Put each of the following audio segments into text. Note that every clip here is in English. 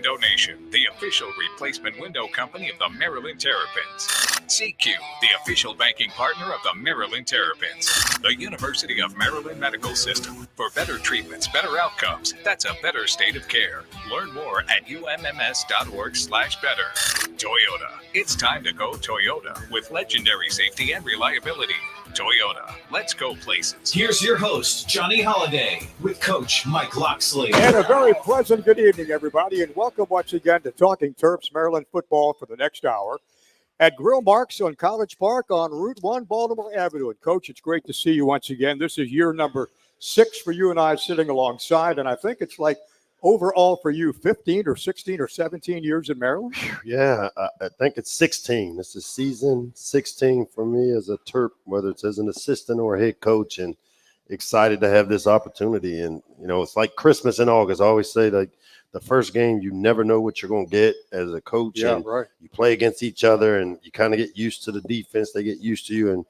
Window Nation, the official replacement window company of the Maryland Terrapins. CQ, the official banking partner of the Maryland Terrapins. The University of Maryland Medical System. For better treatments, better outcomes, that's a better state of care. Learn more at umms.org/better. Toyota. It's time to go Toyota with legendary safety and reliability. Toyota. Let's go places. Here's your host, Johnny Holiday, with Coach Mike Loxley. And a very pleasant good evening, everybody, and welcome once again to Talking Terps, Maryland football for the next hour at Grill Marks on College Park on Route 1, Baltimore Avenue. And, Coach, it's great to see you once again. This is year number 6 for you and I sitting alongside, and I think it's like overall for you 15 or 16 or 17 years in Maryland? Yeah, I think it's 16. This is season 16 for me as a Terp, whether it's as an assistant or a head coach, and excited to have this opportunity. And, you know, it's like Christmas in August. I always say, like, the first game, you never know what you're going to get as a coach. Yeah, and right. You play against each other, and you kind of get used to the defense. They get used to you. And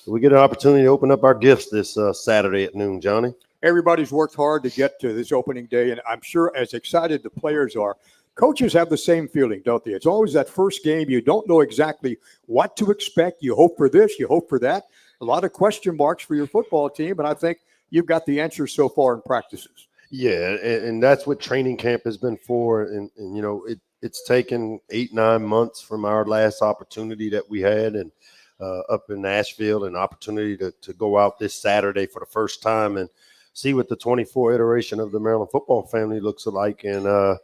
we get an opportunity to open up our gifts this Saturday at noon, Johnny. Everybody's worked hard to get to this opening day, and I'm sure as excited the players are, coaches have the same feeling, don't they? It's always that first game. You don't know exactly what to expect. You hope for this, you hope for that. A lot of question marks for your football team, and I think you've got the answers so far in practices. Yeah, and that's what training camp has been for. And you know, it's taken 8-9 months from our last opportunity that we had and up in Nashville, an opportunity to go out this Saturday for the first time and see what the 24 iteration of the Maryland football family looks like. And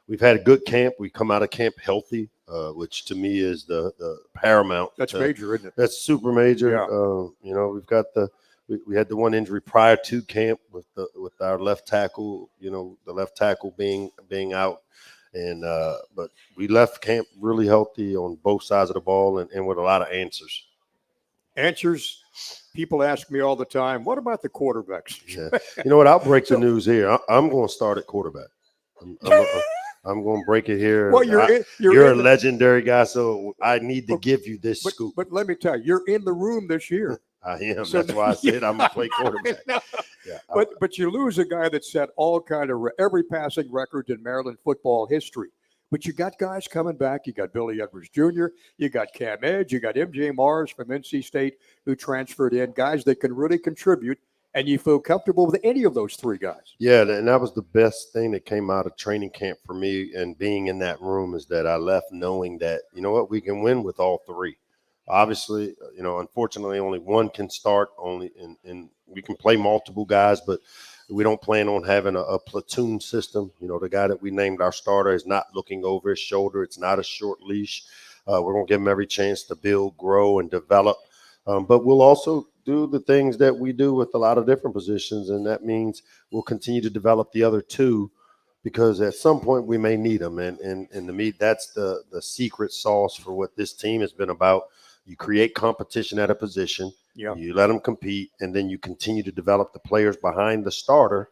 we've had a good camp. We come out of camp healthy, which to me is the paramount. That's major, isn't it? That's super major. Yeah. You know, we've got we had the one injury prior to camp with our left tackle, you know, the left tackle being out. And but we left camp really healthy on both sides of the ball and with a lot of answers. Answers. People ask me all the time, what about the quarterbacks? Yeah. You know what? I'll break the news here. I'm going to start at quarterback. I'm going to break it here. Well, you're a legendary guy, so I need to give you this scoop. But let me tell you, you're in the room this year. I am. So that's why I said I'm going to play quarterback. Yeah, but you lose a guy that set all kind of every passing record in Maryland football history. But you got guys coming back. You got Billy Edwards Jr., you got Cam Edge, you got MJ Mars from NC State who transferred in, guys that can really contribute, and you feel comfortable with any of those three guys. Yeah, and that was the best thing that came out of training camp for me and being in that room is that I left knowing that, you know what, we can win with all three. Obviously, you know, unfortunately, only one can start, and we can play multiple guys, but we don't plan on having a platoon system. You know, the guy that we named our starter is not looking over his shoulder. It's not a short leash. We're going to give him every chance to build, grow, and develop. But we'll also do the things that we do with a lot of different positions, and that means we'll continue to develop the other two because at some point we may need them. And to me, that's the secret sauce for what this team has been about. You create competition at a position. Yeah. You let them compete, and then you continue to develop the players behind the starter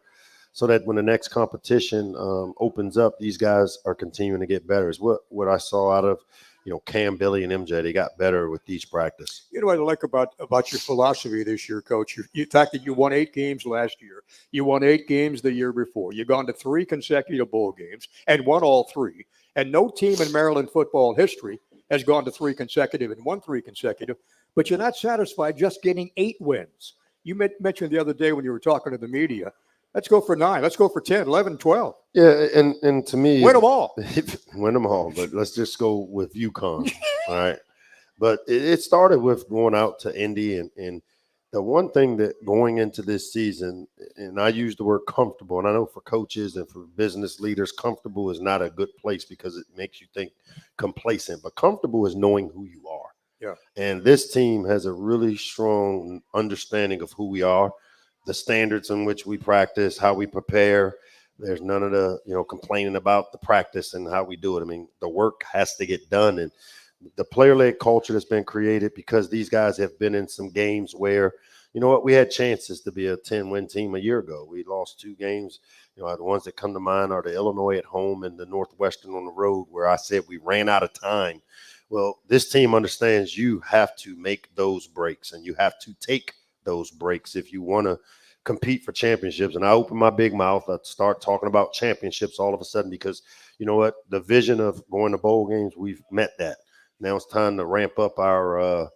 so that when the next competition opens up, these guys are continuing to get better. Is what I saw out of, you know, Cam, Billy, and MJ. They got better with each practice. You know what I like about your philosophy this year, Coach? The fact that you won 8 games last year. You won 8 games the year before. You've gone to 3 consecutive bowl games and won all 3. And no team in Maryland football history has gone to 3 consecutive and won 3 consecutive. But you're not satisfied just getting 8 wins. You mentioned the other day when you were talking to the media, let's go for 9. Let's go for 10, 11, 12. Yeah, and to me, win them all. Win them all, but let's just go with UConn. All right. But it started with going out to Indy, and the one thing that going into this season, and I use the word comfortable, and I know for coaches and for business leaders, comfortable is not a good place because it makes you think complacent, but comfortable is knowing who you are. Yeah. And this team has a really strong understanding of who we are, the standards in which we practice, how we prepare. There's none of the, you know, complaining about the practice and how we do it. I mean, the work has to get done. And the player-led culture that's been created because these guys have been in some games where, you know what, we had chances to be a 10-win team a year ago. We lost 2 games. You know, the ones that come to mind are the Illinois at home and the Northwestern on the road where I said we ran out of time. Well, this team understands you have to make those breaks and you have to take those breaks if you want to compete for championships. And I open my big mouth. I start talking about championships all of a sudden because you know what? The vision of going to bowl games, we've met that. Now it's time to ramp up our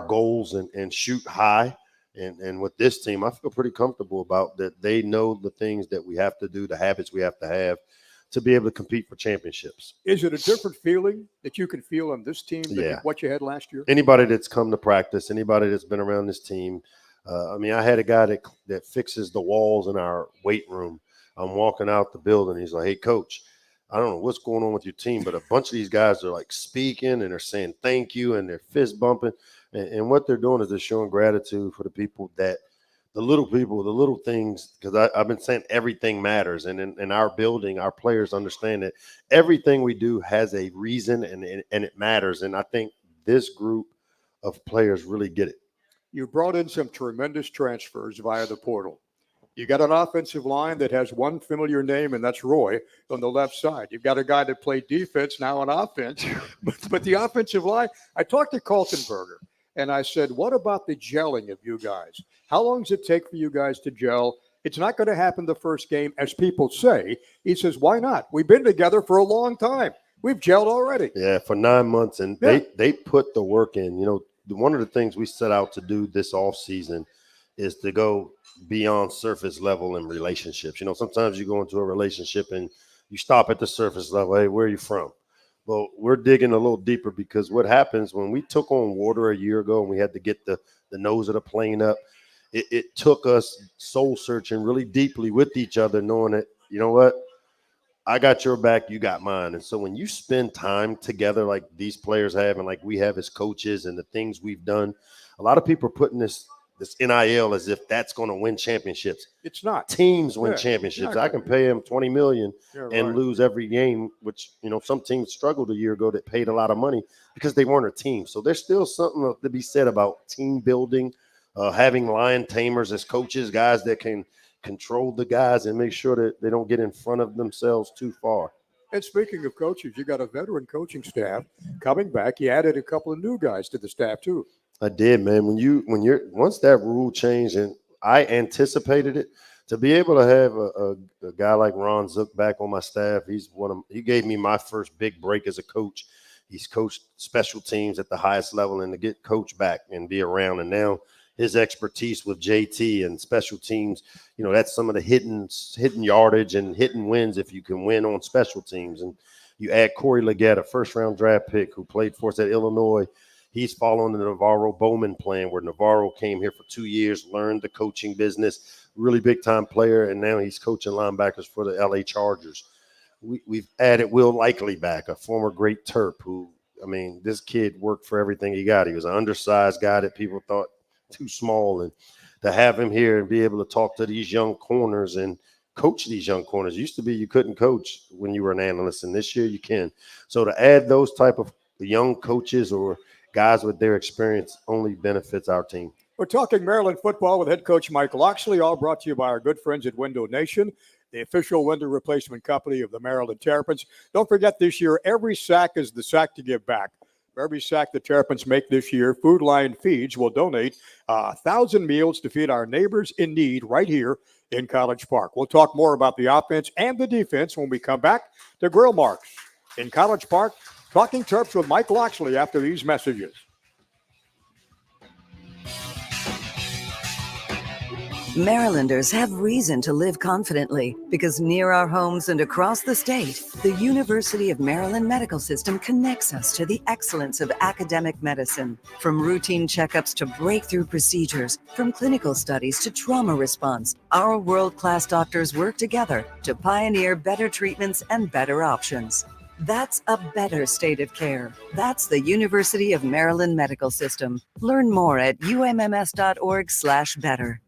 goals and shoot high. And with this team, I feel pretty comfortable about that. They know the things that we have to do, the habits we have to be able to compete for championships. Is it a different feeling that you can feel on this team than what you had last year? Anybody that's come to practice, anybody that's been around this team. I had a guy that fixes the walls in our weight room. I'm walking out the building. He's like, hey, coach, I don't know what's going on with your team, but a bunch of these guys are like speaking and they're saying thank you and they're fist bumping. And what they're doing is they're showing gratitude for the people, the little things, because I've been saying everything matters. And in our building, our players understand that everything we do has a reason and it matters. And I think this group of players really get it. You brought in some tremendous transfers via the portal. You got an offensive line that has one familiar name, and that's Roy on the left side. You've got a guy that played defense, now on offense. But the offensive line, I talked to Kaltenberger, and I said, what about the gelling of you guys? How long does it take for you guys to gel? It's not going to happen the first game, as people say. He says, why not? We've been together for a long time. We've gelled already. Yeah, for 9 months, and they put the work in. You know, one of the things we set out to do this offseason is to go beyond surface level in relationships. You know, sometimes you go into a relationship and you stop at the surface level. Hey, where are you from? Well, we're digging a little deeper because what happens when we took on water a year ago and we had to get the nose of the plane up, it took us soul searching really deeply with each other, knowing that, you know what, I got your back, you got mine. And so when you spend time together like these players have and like we have as coaches and the things we've done, a lot of people are putting this NIL as if that's going to win championships. It's not. Teams win championships. Exactly. I can pay them $20 million and right. lose every game, which, you know, some teams struggled a year ago that paid a lot of money because they weren't a team. So there's still something to be said about team building, having lion tamers as coaches, guys that can control the guys and make sure that they don't get in front of themselves too far. And speaking of coaches, you got a veteran coaching staff coming back. You added a couple of new guys to the staff too. I did, man. Once that rule changed, and I anticipated it, to be able to have a guy like Ron Zook back on my staff, he gave me my first big break as a coach. He's coached special teams at the highest level, and to get coach back and be around, and now his expertise with JT and special teams, you know, that's some of the hidden yardage and hidden wins if you can win on special teams. And you add Corey Leggett, a first-round draft pick who played for us at Illinois. He's following the Navarro Bowman plan, where Navarro came here for 2 years, learned the coaching business, really big-time player, and now he's coaching linebackers for the LA Chargers. We've added Will Likely back, a former great Terp who, I mean, this kid worked for everything he got. He was an undersized guy that people thought too small, and to have him here and be able to talk to these young corners and coach these young corners. Used to be you couldn't coach when you were an analyst, and this year you can. So to add those type of young coaches or guys with their experience only benefits our team. We're talking Maryland football with head coach Mike Loxley, all brought to you by our good friends at Window Nation, the official window replacement company of the Maryland Terrapins. Don't forget this year, every sack is the sack to give back. For every sack the Terrapins make this year, Food Lion Feeds will donate 1,000 meals to feed our neighbors in need right here in College Park. We'll talk more about the offense and the defense when we come back to Grill Marks in College Park. Talking Terps with Mike Loxley after these messages. Marylanders have reason to live confidently because near our homes and across the state, the University of Maryland Medical System connects us to the excellence of academic medicine. From routine checkups to breakthrough procedures, from clinical studies to trauma response, our world-class doctors work together to pioneer better treatments and better options. That's a better state of care. That's the University of Maryland Medical System. Learn more at umms.org/better.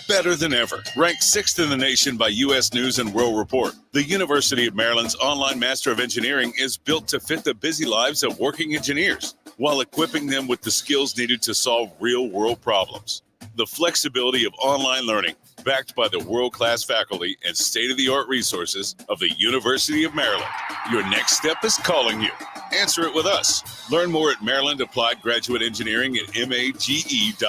Better than ever. Ranked 6th in the nation by U.S. News and World Report, the University of Maryland's online Master of Engineering is built to fit the busy lives of working engineers while equipping them with the skills needed to solve real-world problems. The flexibility of online learning, backed by the world-class faculty and state-of-the-art resources of the University of Maryland. Your next step is calling you. Answer it with us. Learn more at Maryland Applied Graduate Engineering at mage.umd.edu.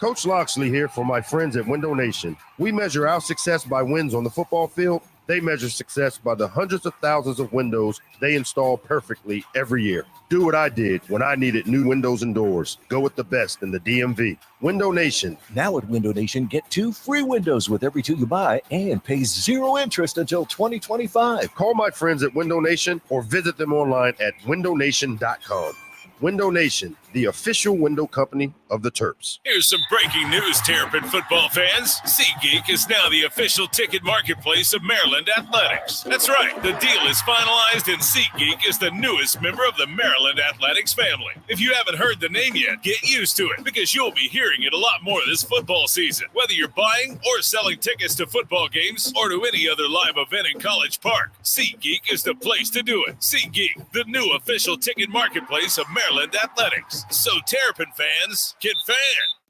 Coach Loxley here for my friends at Window Nation. We measure our success by wins on the football field. They measure success by the hundreds of thousands of windows they install perfectly every year. Do what I did when I needed new windows and doors. Go with the best in the DMV. Window Nation. Now at Window Nation, get 2 free windows with every 2 you buy and pay 0 interest until 2025. Call my friends at Window Nation or visit them online at windownation.com. Window Nation, the official window company of the Terps. Here's some breaking news, Terrapin football fans. SeatGeek is now the official ticket marketplace of Maryland Athletics. That's right, the deal is finalized and SeatGeek is the newest member of the Maryland Athletics family. If you haven't heard the name yet, get used to it because you'll be hearing it a lot more this football season. Whether you're buying or selling tickets to football games or to any other live event in College Park, SeatGeek is the place to do it. SeatGeek, the new official ticket marketplace of Maryland Athletics. So Terrapin fans can fan.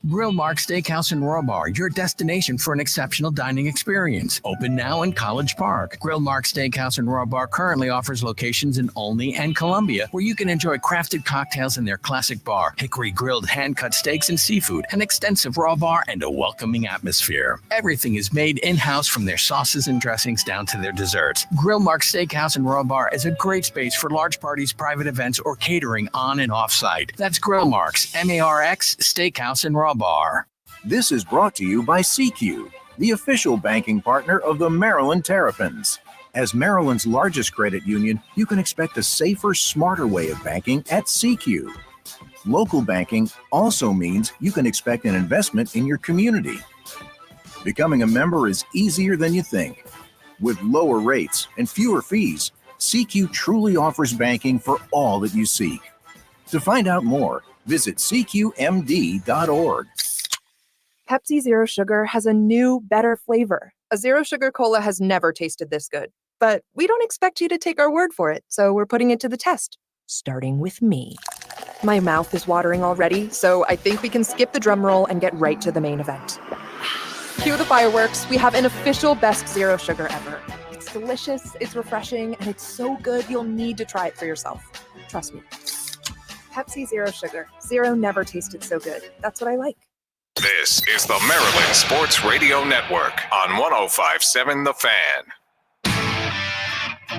Grill Mark Steakhouse and Royal Bar, your destination for an exceptional dining experience. Open now in College Park. Grill Mark Steakhouse and Royal Bar currently offers locations in Olney and Columbia, where you can enjoy crafted cocktails in their classic bar, hickory grilled hand-cut steaks and seafood, an extensive raw bar, and a welcoming atmosphere. Everything is made in-house from their sauces and dressings down to their desserts. Grill Mark Steakhouse and Royal Bar is a great space for large parties, private events, or catering on and off-site. That's Grill Marks, M-A-R-X, Steakhouse and Royal Bar. This is brought to you by CQ, the official banking partner of the Maryland Terrapins. As Maryland's largest credit union, you can expect a safer, smarter way of banking at CQ. Local banking also means you can expect an investment in your community. Becoming a member is easier than you think. With lower rates and fewer fees, CQ truly offers banking for all that you seek. To find out more, visit cqmd.org. Pepsi Zero Sugar has a new, better flavor. A zero sugar cola has never tasted this good. But we don't expect you to take our word for it, so we're putting it to the test, starting with me. My mouth is watering already, so I think we can skip the drum roll and get right to the main event. Cue the fireworks. We have an official best zero sugar ever. It's delicious, it's refreshing, and it's so good you'll need to try it for yourself. Trust me. Pepsi Zero Sugar. Zero never tasted so good. That's what I like. This is the Maryland Sports Radio Network on 105.7 The Fan.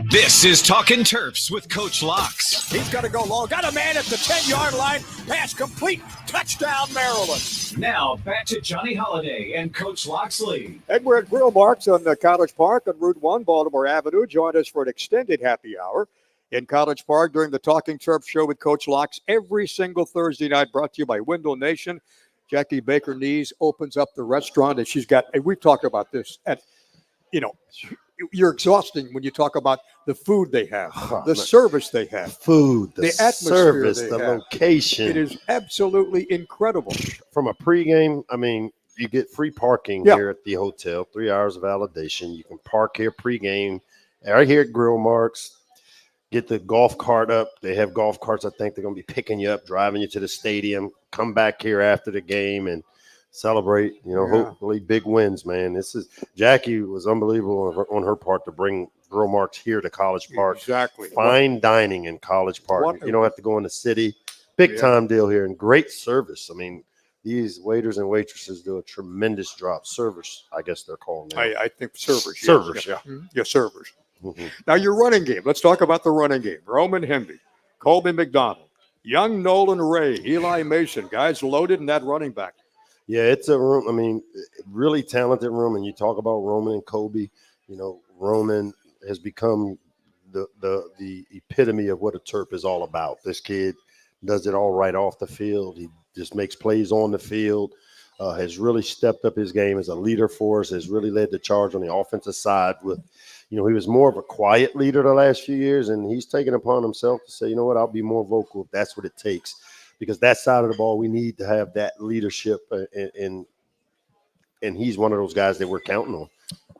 This is Talkin Terps with Coach Locks. He's got to go long. Got a man at the 10-yard line. Pass complete. Touchdown, Maryland. Now back to Johnny Holiday and Coach Loxley. And we're at Grill Marks on College Park on Route 1, Baltimore Avenue. Join us for an extended happy hour in College Park during the Talking Terps show with Coach Locks every single Thursday night, brought to you by Window Nation. Jackie Baker-Nees opens up the restaurant, and she's got, and we've talked about this, you're exhausting when you talk about the food they have, the service they have, Food, the atmosphere service, they the have. location. It is absolutely incredible. From a pregame, I mean, you get free parking here at the hotel, 3 hours of validation. You can park here pregame, right here at Grill Marks. Get the golf cart up. They have golf carts. I think they're going to be picking you up, driving you to the stadium. Come back here after the game and celebrate. Hopefully big wins, man. Jackie was unbelievable on her part to bring Grill Marks here to College Park. Exactly. Fine dining in College Park. You don't have to go in the city. Big time deal here and great service. I mean, these waiters and waitresses do a tremendous job. Servers, I guess they're called now. I think servers. Servers, yeah. Yeah, servers. Mm-hmm. Now, your running game. Let's talk about the running game. Roman Hemby, Colby McDonald, young Nolan Ray, Eli Mason, guys loaded in that running back. Yeah, it's a room. I mean, really talented room. And you talk about Roman and Kobe. Roman has become the epitome of what a Terp is all about. This kid does it all right off the field. He just makes plays on the field. Has really stepped up his game as a leader for us. Has really led the charge on the offensive side with. He was more of a quiet leader the last few years, and he's taken upon himself to say, you know what, I'll be more vocal if that's what it takes. Because that side of the ball, we need to have that leadership, and he's one of those guys that we're counting on.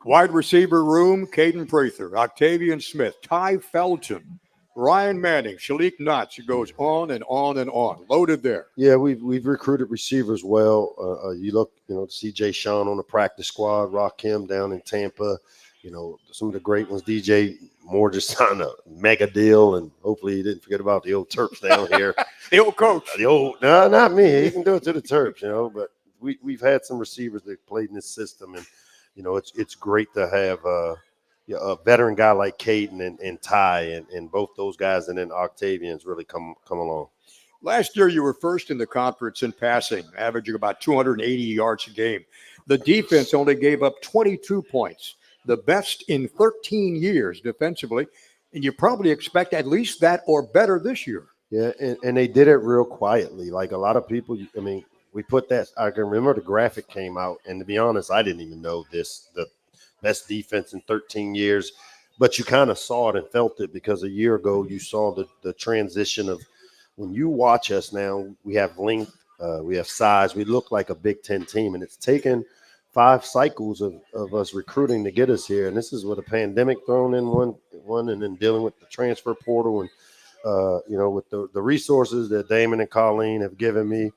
Wide receiver room, Caden Prather, Octavian Smith, Ty Felton, Ryan Manning, Shalik Knotts. It goes on and on and on. Loaded there. Yeah, we've recruited receivers well. You look, C.J. Sean on the practice squad, Rakim down in Tampa. Some of the great ones. DJ Moore just signed a mega deal, and hopefully he didn't forget about the old Terps down here. The old coach. No, not me. He can do it to the Terps, but we've had some receivers that played in this system, and it's great to have a veteran guy like Caden and Ty and both those guys, and then Octavian's really come along. Last year, you were first in the conference in passing, averaging about 280 yards a game. The defense only gave up 22 points, the best in 13 years defensively, and you probably expect at least that or better this year. Yeah, and they did it real quietly. Like a lot of people, I mean, we put that. I can remember the graphic came out, and to be honest, I didn't even know this, the best defense in 13 years. But you kind of saw it and felt it because a year ago you saw the transition of when you watch us now, we have length, we have size, we look like a Big Ten team, and it's taken 5 cycles of us recruiting to get us here. And this is with a pandemic thrown in one and then dealing with the transfer portal and with the resources that Damon and Colleen have given me,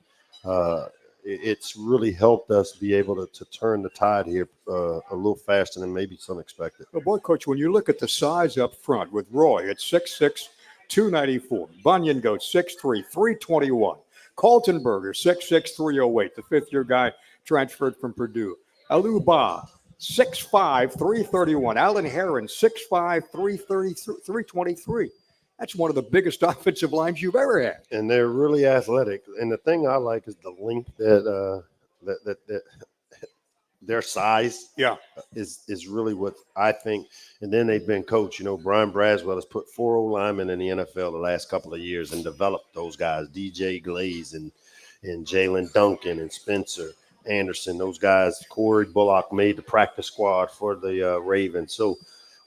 it's really helped us be able to turn the tide here a little faster than maybe some expected. Well, boy, Coach, when you look at the size up front with Roy at 6'6", 294, Bunyan goes 6'3", 321, Kaltenberger 6'6", 308, the fifth-year guy transferred from Purdue, Aluba 6'5", 331, Alan Heron 6'5", 323. That's one of the biggest offensive lines you've ever had. And they're really athletic. And the thing I like is the length that their size is really what I think. And then they've been coached. Brian Braswell has put 4 linemen in the NFL the last couple of years and developed those guys, DJ Glaze and Jalen Duncan and Spencer Anderson. Those guys, Corey Bullock made the practice squad for the Ravens. So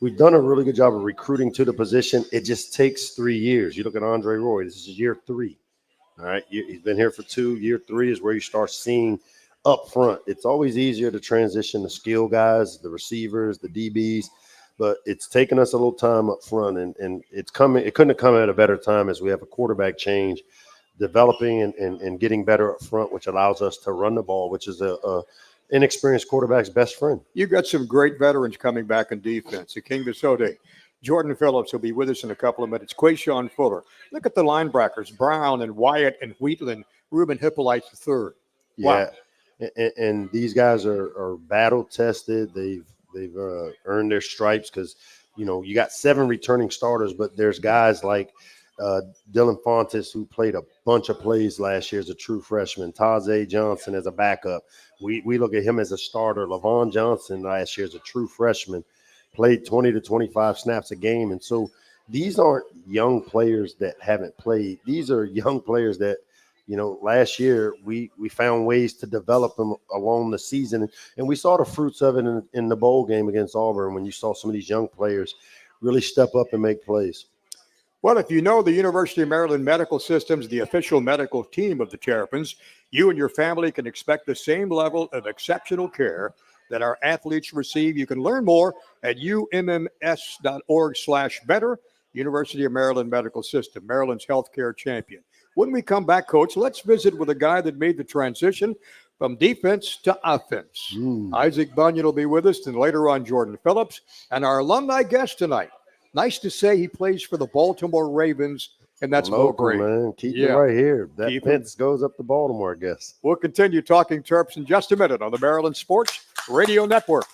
we've done a really good job of recruiting to the position. It just takes 3 years. You look at Andre Roy, this is year 3. All right. He's been here for 2. Year 3 is where you start seeing up front. It's always easier to transition the skill guys, the receivers, the DBs, but it's taken us a little time up front, and it's coming. It couldn't have come at a better time as we have a quarterback change, developing and getting better up front, which allows us to run the ball, which is a inexperienced quarterback's best friend. You've got some great veterans coming back in defense. King Visode, Jordan Phillips will be with us in a couple of minutes. Quayshawn Fuller. Look at the linebackers, Brown and Wyatt and Wheatland, Ruben Hippolyte III. Wow. Yeah, and these guys are battle tested. They've earned their stripes because you got 7 returning starters, but there's guys like Dylan Fontes, who played a bunch of plays last year as a true freshman. Tajay Johnson as a backup. We look at him as a starter. Lavon Johnson last year as a true freshman, played 20 to 25 snaps a game. And so these aren't young players that haven't played. These are young players that, last year we found ways to develop them along the season. And we saw the fruits of it in the bowl game against Auburn when you saw some of these young players really step up and make plays. Well, if you know the University of Maryland Medical System's the official medical team of the Terrapins, you and your family can expect the same level of exceptional care that our athletes receive. You can learn more at umms.org/better. University of Maryland Medical System, Maryland's healthcare champion. When we come back, Coach, let's visit with a guy that made the transition from defense to offense. Isaac Bunyan will be with us, and later on, Jordan Phillips, and our alumni guest tonight. Nice to say he plays for the Baltimore Ravens, and that's Mo Gray. Man. Keep it right here. That fence goes up to Baltimore, I guess. We'll continue talking Terps in just a minute on the Maryland Sports Radio Network.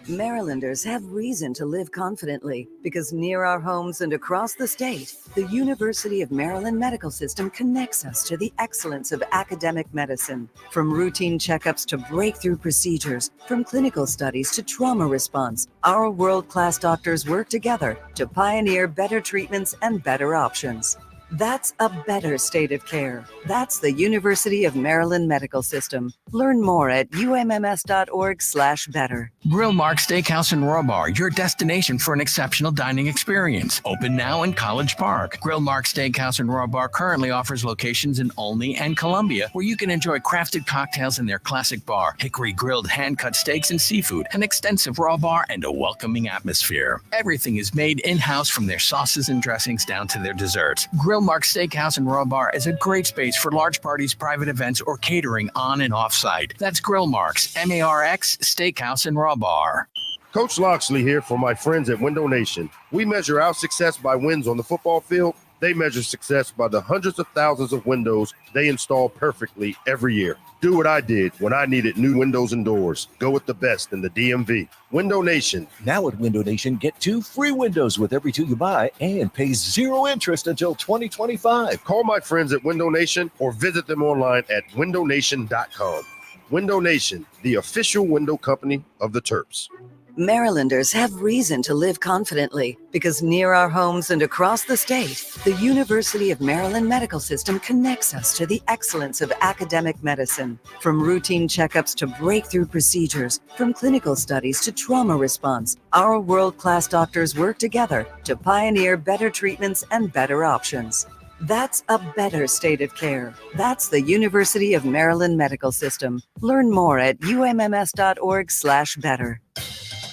Marylanders have reason to live confidently because near our homes and across the state, the University of Maryland Medical System connects us to the excellence of academic medicine. From routine checkups to breakthrough procedures, from clinical studies to trauma response, our world-class doctors work together to pioneer better treatments and better options. That's a better state of care. That's the University of Maryland Medical System. Learn more at umms.org/better. Grill Mark Steakhouse and Raw Bar, your destination for an exceptional dining experience. Open now in College Park. Grill Mark Steakhouse and Raw Bar currently offers locations in Olney and Columbia, where you can enjoy crafted cocktails in their classic bar, hickory grilled hand-cut steaks and seafood, an extensive raw bar, and a welcoming atmosphere. Everything is made in-house, from their sauces and dressings down to their desserts. Grill Mark Steakhouse and Raw Bar is a great space for large parties, private events, or catering on and off-site. That's Grill Marks, MARX, Steakhouse and Raw Bar. Coach Loxley here for my friends at Window Nation. We measure our success by wins on the football field They measure success by the hundreds of thousands of windows they install perfectly every year. Do what I did when I needed new windows and doors. Go with the best in the DMV. Window Nation. Now at Window Nation, get 2 free windows with every 2 you buy and pay 0 interest until 2025. Call my friends at Window Nation or visit them online at windownation.com. Window Nation, the official window company of the Terps. Marylanders have reason to live confidently because near our homes and across the state, the University of Maryland Medical System connects us to the excellence of academic medicine. From routine checkups to breakthrough procedures, from clinical studies to trauma response, our world-class doctors work together to pioneer better treatments and better options. That's a better state of care. That's the University of Maryland Medical System. Learn more at umms.org/better.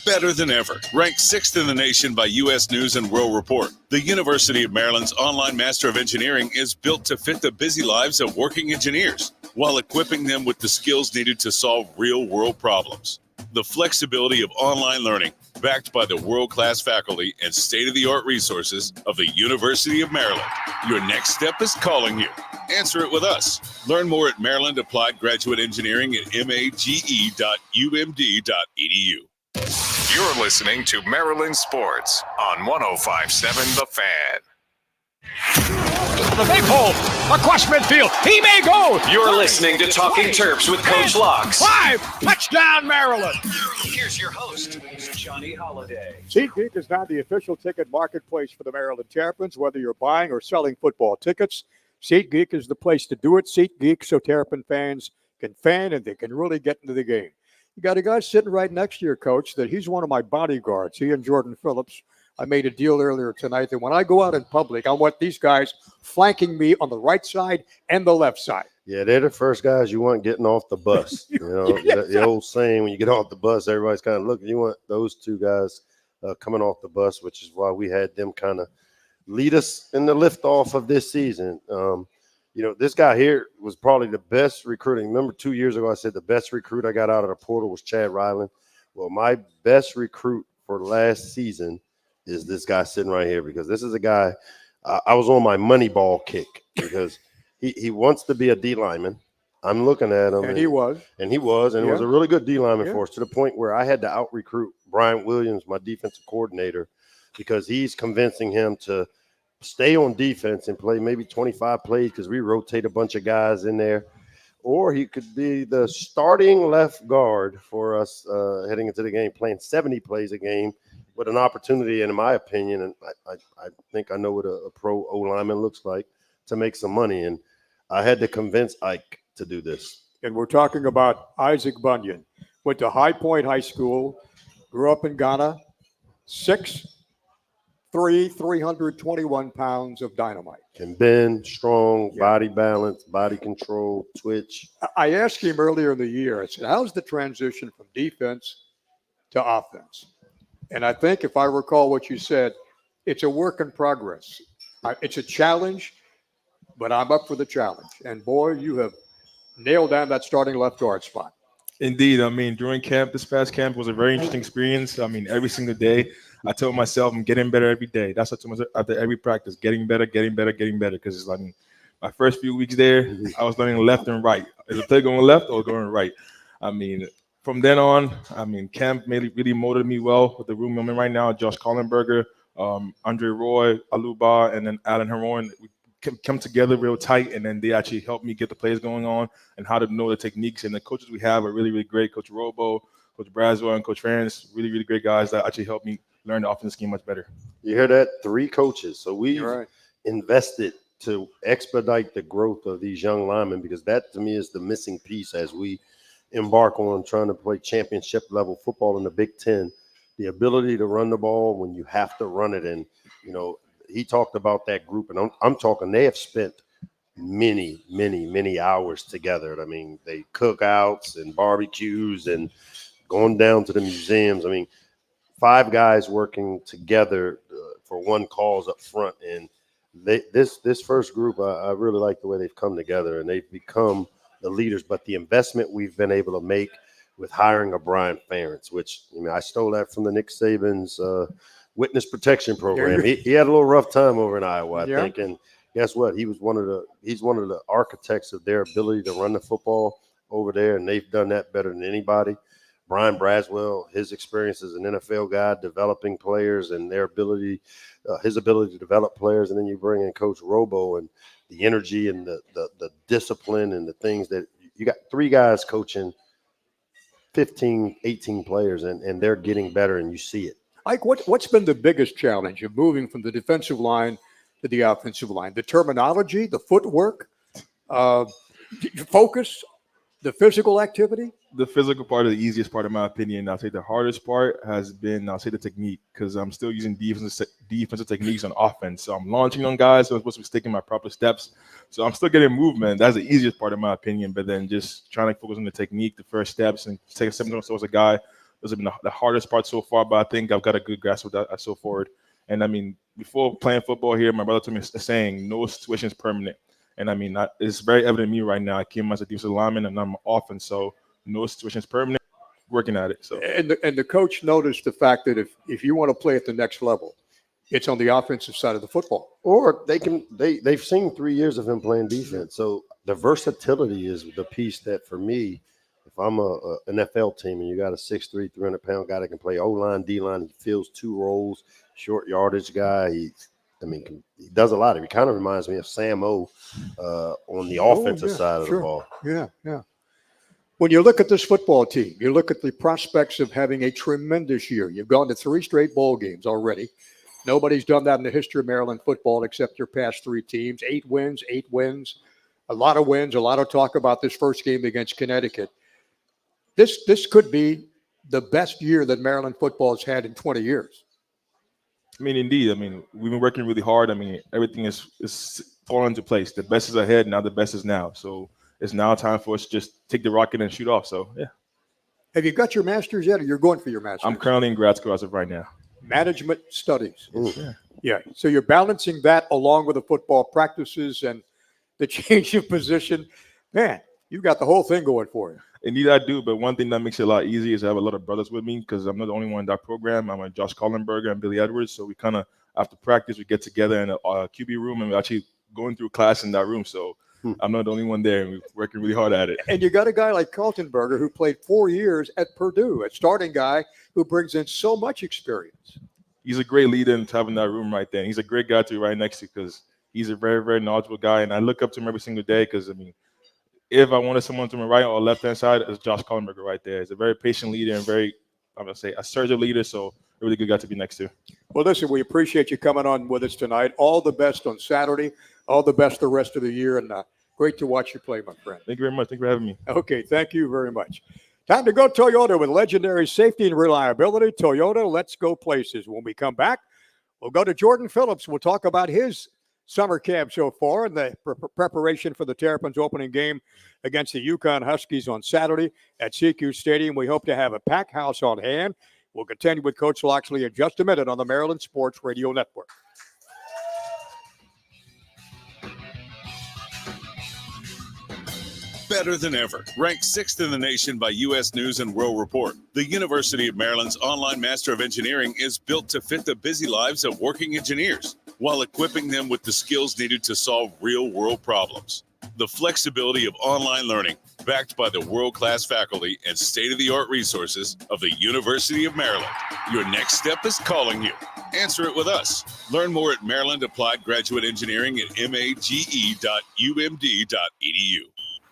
Better than ever. Ranked 6th in the nation by U.S. News and World Report, the University of Maryland's online Master of Engineering is built to fit the busy lives of working engineers while equipping them with the skills needed to solve real-world problems. The flexibility of online learning, backed by the world-class faculty and state-of-the-art resources of the University of Maryland. Your next step is calling you. Answer it with us. Learn more at Maryland Applied Graduate Engineering at mage.umd.edu. You're listening to Maryland Sports on 105.7 The Fan. The big hole across midfield. He may go. You're listening to Talking Terps with Coach Locks. 5, touchdown Maryland. Here's your host, Johnny Holiday. SeatGeek is now the official ticket marketplace for the Maryland Terrapins. Whether you're buying or selling football tickets, SeatGeek is the place to do it. SeatGeek, so Terrapin fans can fan and they can really get into the game. You got a guy sitting right next to your coach that he's one of my bodyguards. He and Jordan Phillips. I made a deal earlier tonight that when I go out in public, I want these guys flanking me on the right side and the left side. Yeah, they're the first guys you want getting off the bus. You know, the old saying, when you get off the bus, everybody's kind of looking. You want those two guys coming off the bus, which is why we had them kind of lead us in the liftoff of this season. You know, this guy here was probably the best recruiting. Remember 2 years ago, I said the best recruit I got out of the portal was Chad Ryland. Well, my best recruit for last season is this guy sitting right here, because this is a guy I was on my money ball kick because he wants to be a D lineman. I'm looking at him. And he was. And it was a really good D lineman for us, to the point where I had to out recruit Brian Williams, my defensive coordinator, because he's convincing him to stay on defense and play maybe 25 plays because we rotate a bunch of guys in there. Or he could be the starting left guard for us heading into the game, playing 70 plays a game with an opportunity, and in my opinion, and I think I know what a pro O-lineman looks like, to make some money. And I had to convince Ike to do this. And we're talking about Isaac Bunyan. Went to High Point High School, grew up in Ghana, 6'3", 321 pounds of dynamite. Can bend, strong, body balance, body control, twitch. I asked him earlier in the year, I said, how's the transition from defense to offense? And I think, if I recall what you said, it's a work in progress. It's a challenge, but I'm up for the challenge. And, boy, you have nailed down that starting left guard spot. Indeed. I mean, during camp, this past camp was a very interesting experience. I mean, every single day, I told myself I'm getting better every day. That's what I told myself after every practice, getting better. Because it's like my first few weeks there, I was learning left and right. Is the play going left or going right? I mean, from then on, camp really molded me well with the room I'm in right now. Josh Collenberger, Andre Roy, Aluba, and then Alan Heron. We come together real tight, and then they actually helped me get the plays going on and how to know the techniques. And the coaches we have are really, really great. Coach Robo, Coach Braswell, and Coach France, really, really great guys that actually helped me learn the offensive scheme much better. You hear that? 3 coaches. So we've invested to expedite the growth of these young linemen, because that, to me, is the missing piece as we embark on trying to play championship level football in the Big Ten. The ability to run the ball when you have to run it. And, you know, he talked about that group, and I'm talking, they have spent many, many, many hours together. I mean, they cookouts and barbecues and going down to the museums. I mean, 5 guys working together for one cause up front. And this first group, I really like the way they've come together, and they've become the leaders. But the investment we've been able to make with hiring a Brian Ferentz, which, I mean, I stole that from the Nick Sabans, witness protection program. He had a little rough time over in Iowa, I Yeah. think. And guess what? He's one of the architects of their ability to run the football over there, and they've done that better than anybody. Brian Braswell, his experience as an NFL guy, developing players and their ability, his ability to develop players, and then you bring in Coach Robo and the energy and the discipline and the things that you got. 3 guys coaching 15, 18 players, and they're getting better, and you see it. Ike, what's been the biggest challenge of moving from the defensive line to the offensive line? The terminology, the footwork, focus, the physical activity? The physical part is the easiest part, in my opinion. I'll say the hardest part has been, the technique, because I'm still using defensive techniques on offense. So I'm launching on guys, so I'm supposed to be sticking my proper steps. So I'm still getting movement. That's the easiest part, in my opinion. But then just trying to focus on the technique, the first steps, and take a step towards a guy. Those have been the hardest part so far, but I think I've got a good grasp of that so forward. And I mean, before playing football here, my brother told me a saying, no situation is permanent. And I mean, it's very evident to me right now. I came as a defensive lineman and I'm offense, so no situation is permanent. Working at it. So and the coach noticed the fact that if you want to play at the next level, it's on the offensive side of the football. Or they've seen 3 years of him playing defense. So the versatility is the piece that, for me, if I'm a NFL team and you got a 6'3", 300-pound guy that can play O-line, D-line, he fills 2 roles, short yardage guy. He does a lot. He kind of reminds me of Sam O on the offensive side of the ball. Yeah. When you look at this football team, you look at the prospects of having a tremendous year. You've gone to 3 straight bowl games already. Nobody's done that in the history of Maryland football except your past 3 teams. 8 wins, a lot of wins, a lot of talk about this first game against Connecticut. This could be the best year that Maryland football has had in 20 years. I mean, indeed. I mean, we've been working really hard. I mean, everything is falling into place. The best is ahead. Now the best is now. So it's now time for us to just take the rocket and shoot off. So, yeah. Have you got your master's yet, or you're going for your master's? I'm currently in grad school as of right now. Management studies. Yeah. So you're balancing that along with the football practices and the change of position. Man, you've got the whole thing going for you. Indeed, I do. But one thing that makes it a lot easier is I have a lot of brothers with me, because I'm not the only one in that program. I'm with Josh Collenberger and Billy Edwards. So we kind of, after practice, we get together in a QB room and we're actually going through class in that room. So I'm not the only one there, and we're working really hard at it. And you got a guy like Kaltenberger who played 4 years at Purdue, a starting guy who brings in so much experience. He's a great leader in having that room right there. And he's a great guy to be right next to, because he's a very, very knowledgeable guy. And I look up to him every single day, because, I mean, if I wanted someone to my right or left-hand side, it's Josh Collenberger right there. He's a very patient leader and very, I'm going to say, assertive leader. So a really good guy to be next to. Well, listen, we appreciate you coming on with us tonight. All the best on Saturday. All the best the rest of the year. And great to watch you play, my friend. Thank you very much. Thank you for having me. Okay, thank you very much. Time to go Toyota with legendary safety and reliability. Toyota, let's go places. When we come back, we'll go to Jordan Phillips. We'll talk about his summer camp so far and the preparation for the Terrapins opening game against the UConn Huskies on Saturday at CQ Stadium. We hope to have a packed house on hand. We'll continue with Coach Loxley in just a minute on the Maryland Sports Radio Network. Better than ever. Ranked 6th in the nation by U.S. News and World Report, the University of Maryland's online Master of Engineering is built to fit the busy lives of working engineers while equipping them with the skills needed to solve real-world problems. The flexibility of online learning, backed by the world-class faculty and state-of-the-art resources of the University of Maryland. Your next step is calling you. Answer it with us. Learn more at Maryland Applied Graduate Engineering at mage.umd.edu.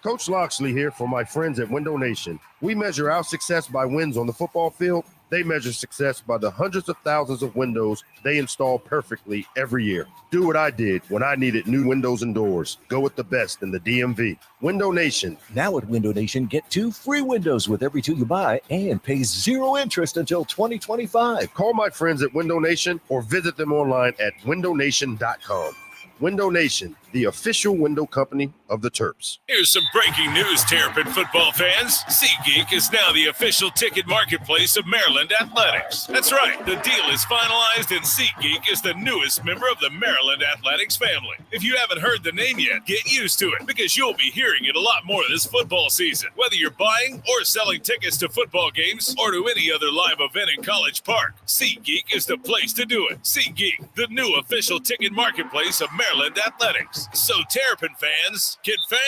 Coach Loxley here for my friends at Window Nation. We measure our success by wins on the football field. They measure success by the hundreds of thousands of windows they install perfectly every year. Do what I did when I needed new windows and doors. Go with the best in the DMV. Window Nation. Now at Window Nation, get 2 free windows with every 2 you buy and pay 0 interest until 2025. Call my friends at Window Nation or visit them online at windownation.com. Window Nation, the official window company of the Terps. Here's some breaking news, Terrapin football fans. SeatGeek is now the official ticket marketplace of Maryland Athletics. That's right, the deal is finalized and SeatGeek is the newest member of the Maryland Athletics family. If you haven't heard the name yet, get used to it because you'll be hearing it a lot more this football season. Whether you're buying or selling tickets to football games or to any other live event in College Park, SeatGeek is the place to do it. SeatGeek, the new official ticket marketplace of Maryland Athletics. So Terrapin fans, get fan.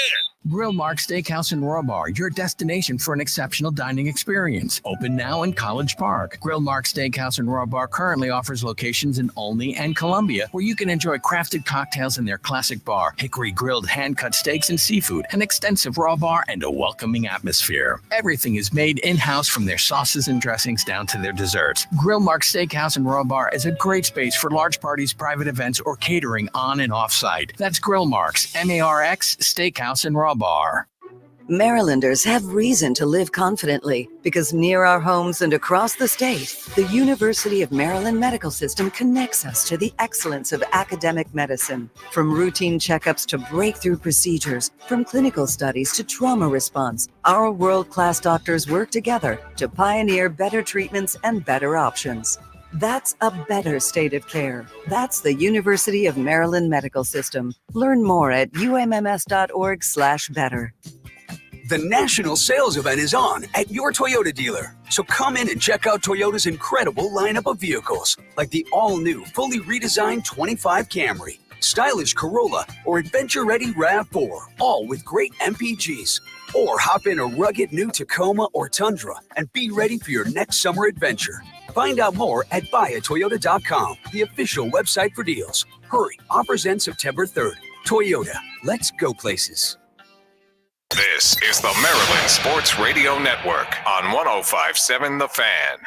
Grill Mark Steakhouse and Raw Bar, your destination for an exceptional dining experience. Open now in College Park. Grill Mark Steakhouse and Raw Bar currently offers locations in Olney and Columbia, where you can enjoy crafted cocktails in their classic bar, hickory grilled hand-cut steaks and seafood, an extensive raw bar, and a welcoming atmosphere. Everything is made in-house from their sauces and dressings down to their desserts. Grill Mark Steakhouse and Raw Bar is a great space for large parties, private events, or catering on and off-site. That's Grill Marks, M-A-R-X, Steakhouse and Raw Bar. Marylanders have reason to live confidently because near our homes and across the state, the University of Maryland Medical System connects us to the excellence of academic medicine. From routine checkups to breakthrough procedures, from clinical studies to trauma response, our world-class doctors work together to pioneer better treatments and better options. That's a better state of care. That's the University of Maryland Medical System. Learn more at umms.org/better. The national sales event is on at your Toyota dealer. So come in and check out Toyota's incredible lineup of vehicles, like the all-new, fully redesigned 25 Camry, stylish Corolla, or adventure-ready RAV4, all with great MPGs. Or hop in a rugged new Tacoma or Tundra and be ready for your next summer adventure. Find out more at buyatoyota.com, the official website for deals. Hurry, offers end September 3rd. Toyota, let's go places. This is the Maryland Sports Radio Network on 105.7 The Fan.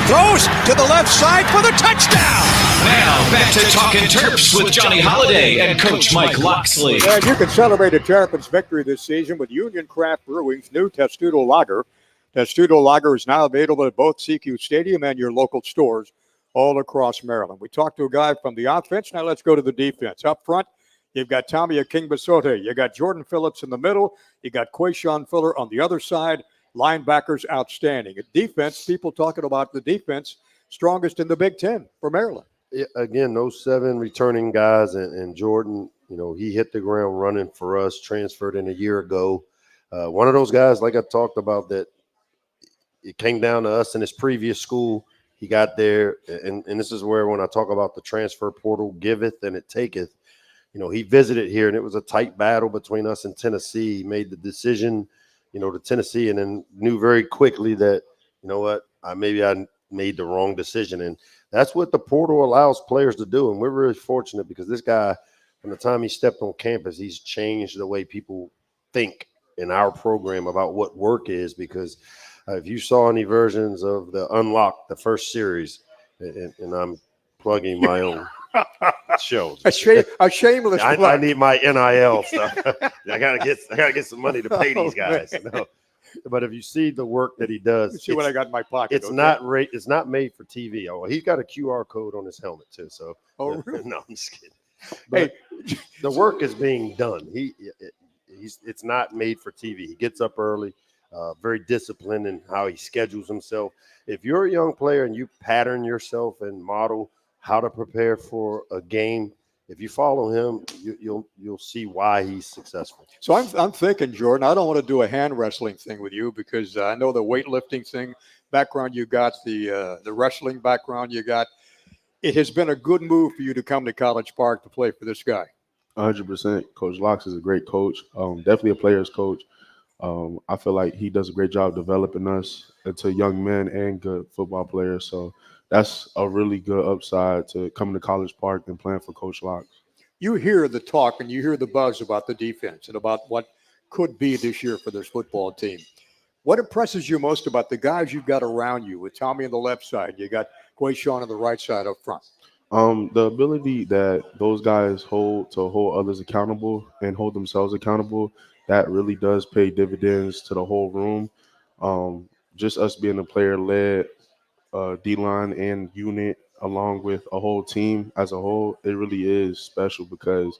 Throws to the left side for the touchdown. Now back to Talkin Terps with Johnny Holiday and Coach Mike Loxley. And you can celebrate a Terrapins victory this season with Union Craft Brewing's new Testudo Lager. Testudo Lager is now available at both CQ Stadium and your local stores all across Maryland. We talked to a guy from the offense. Now let's go to the defense. Up front, you've got Tommy Akingbasote. You got Jordan Phillips in the middle. You got Quayshawn Fuller on the other side. Linebackers outstanding. At defense, people talking about the defense, strongest in the Big Ten for Maryland. Yeah, again, those 7 returning guys and Jordan, he hit the ground running for us, transferred in a year ago. One of those guys, like I talked about, that it came down to us in his previous school. He got there, and this is where when I talk about the transfer portal, giveth and it taketh. He visited here, and it was a tight battle between us and Tennessee. He made the decision, to Tennessee, and then knew very quickly that, I made the wrong decision. And that's what the portal allows players to do. And we're really fortunate because this guy, from the time he stepped on campus, he's changed the way people think in our program about what work is. Because if you saw any versions of the Unlocked, the first series, and I'm plugging my own show. A shameless plug. I need my NIL stuff. I gotta get some money to pay these guys. But if you see the work that he does, let's see what I got in my pocket. It's not made for TV. Oh, he's got a QR code on his helmet too. So, really? No, I'm just kidding. But the work is being done. It's not made for TV. He gets up early, very disciplined in how he schedules himself. If you're a young player and you pattern yourself and model how to prepare for a game, if you follow him, you'll see why he's successful. So I'm thinking, Jordan, I don't want to do a hand wrestling thing with you because I know the weightlifting thing background you got, the wrestling background you got. It has been a good move for you to come to College Park to play for this guy. 100%. Coach Locks is a great coach, definitely a player's coach. I feel like he does a great job developing us into young men and good football players. So that's a really good upside to coming to College Park and playing for Coach Locks. You hear the talk and you hear the buzz about the defense and about what could be this year for this football team. What impresses you most about the guys you've got around you with Tommy on the left side? You got Quayshawn on the right side up front. The ability that those guys hold others accountable and hold themselves accountable, that really does pay dividends to the whole room. Just us being a player-led D-line and unit, along with a whole team as a whole, it really is special because